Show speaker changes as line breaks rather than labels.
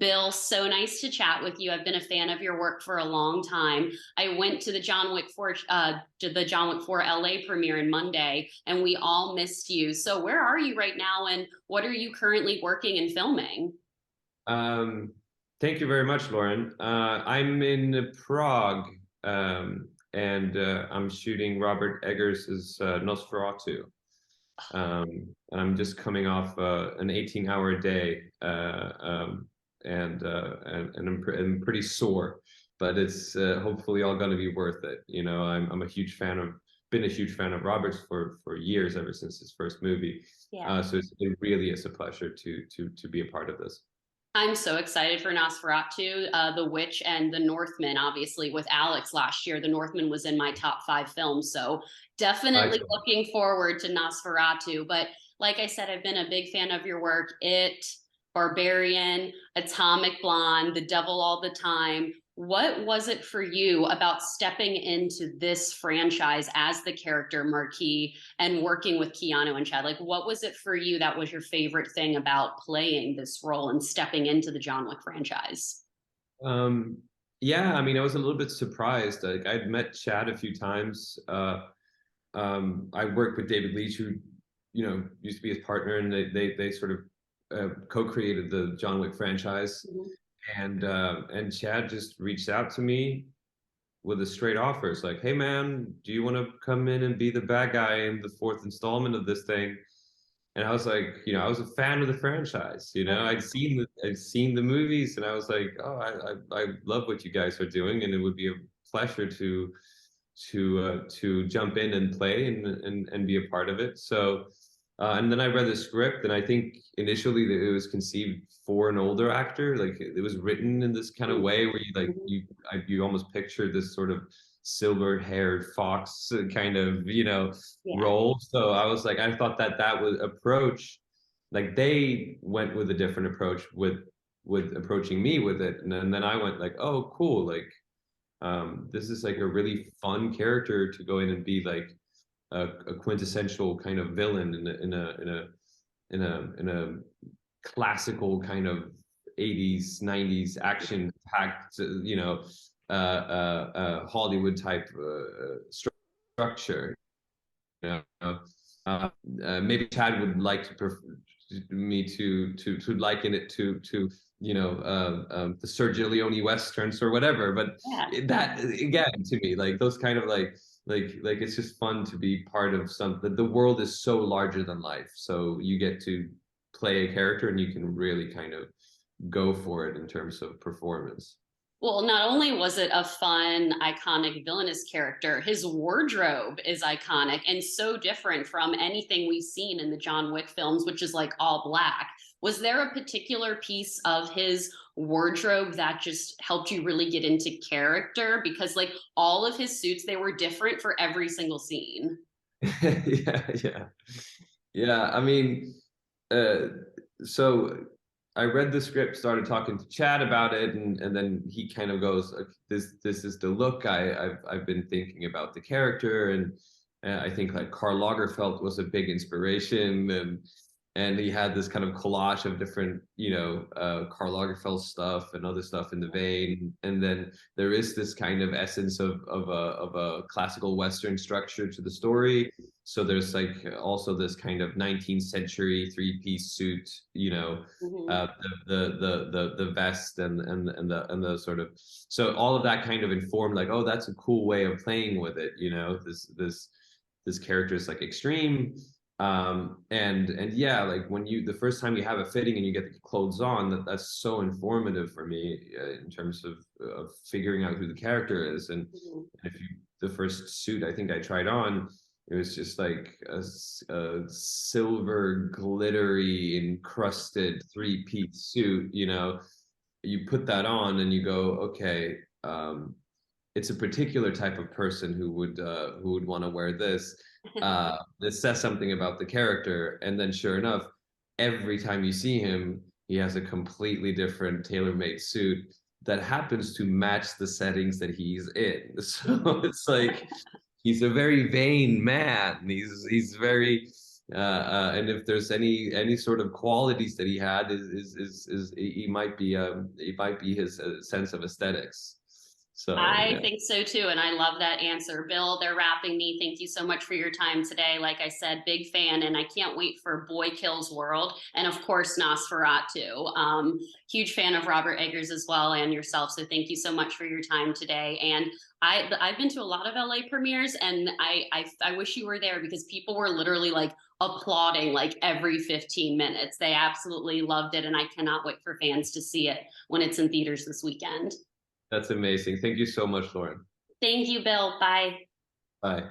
Bill, so nice to chat with you. I've been a fan of your work for a long time. I went to the John Wick 4 LA premiere on Monday, and we all missed you. So where are you right now, and what are you currently working and filming?
Um, Thank you very much, Lauren. I'm in Prague, and I'm shooting Robert Eggers' Nosferatu. And I'm just coming off an 18-hour day, and I'm pretty sore, but it's hopefully all going to be worth it. I'm a huge fan of been a huge fan of Robert's for years, ever since his first movie.
Yeah.
It really is a pleasure to be a part of this.
I'm so excited for Nosferatu, The Witch, and The Northman. Obviously, with Alex last year, The Northman was in my top five films. So definitely
Excellent.
looking forward to Nosferatu. But like I said, I've been a big fan of your work. It, Barbarian, Atomic Blonde, The Devil All the Time. What was it for you about stepping into this franchise as the character Marquis and working with Keanu and Chad? Like, what was it for you that was your favorite thing about playing this role and stepping into the John Wick franchise?
Um, yeah, I mean, I was a little bit surprised. Like, I'd met Chad a few times. I worked with David Leitch, who, used to be his partner, and they sort of co-created the John Wick franchise.
Mhm.
And Chad just reached out to me with a straight offer. It's like, hey man, do you want to come in and be the bad guy in the fourth installment of this thing? And I was like, I was a fan of the franchise. I'd seen the movies, and I was like, oh, I love what you guys are doing, and it would be a pleasure to jump in and play and be a part of it. So, and then I read the script, and I think initially that it was conceived for an older actor. Like, it was written in this kind of way where you almost picture this sort of silver-haired fox kind of
Yeah.
role. So I was like, I thought that was approach, like they went with a different approach with approaching me with it, and then I went like, oh, cool, like this is like a really fun character to go in and be like a quintessential kind of villain in a classical kind of 80s 90s action packed Hollywood type structure. you know Maybe Chad would like me to liken it to the Sergio Leone westerns or whatever. But
Yeah.
that again, to me, like those kind of like it's just fun to be part of something. The world is so larger than life, so you get to play a character and you can really kind of go for it in terms of performance.
Well, not only was it a fun, iconic villainous character, his wardrobe is iconic and so different from anything we've seen in the John Wick films, which is like all black. Was there a particular piece of his wardrobe that just helped you really get into character? Because, like, all of his suits, they were different for every single scene.
Yeah. Yeah, I mean, uh, so I read the script, started talking to Chad about it, and then he kind of goes, like, "This is the look I've been thinking about the character." And I think like Karl Lagerfeld was a big inspiration, and he had this kind of collage of different, Karl Lagerfeld stuff and other stuff in the vein. And then there is this kind of essence of a classical Western structure to the story. So there's like also this kind of 19th century three-piece suit,
Mhm.
the vest and the sort of, so all of that kind of informed like, oh, that's a cool way of playing with it. This character is like extreme. And yeah, like when you the first time you have a fitting and you get the clothes on, that's so informative for me in terms of figuring out who the character is. And
Mhm.
if you the first suit I think I tried on, it was just like a silver glittery encrusted three-piece suit. You put that on and you go, okay, it's a particular type of person who would want to wear this. This says something about the character. And then sure enough, every time you see him, he has a completely different tailor-made suit that happens to match the settings that he's in. So it's like he's a very vain man. He's very And if there's any sort of qualities that he had, is he might be his sense of aesthetics. So
I
yeah.
think so too. And I love that answer. Bill, they're wrapping me. Thank you so much for your time today. Like I said, big fan, and I can't wait for Boy Kills World. And of course, Nosferatu. Huge fan of Robert Eggers as well, and yourself. So thank you so much for your time today. And I've been to a lot of LA premieres, and I wish you were there because people were literally like applauding like every 15 minutes. They absolutely loved it. And I cannot wait for fans to see it when it's in theaters this weekend.
That's amazing. Thank you so much, Lauren.
Thank you, Bill. Bye.
Bye.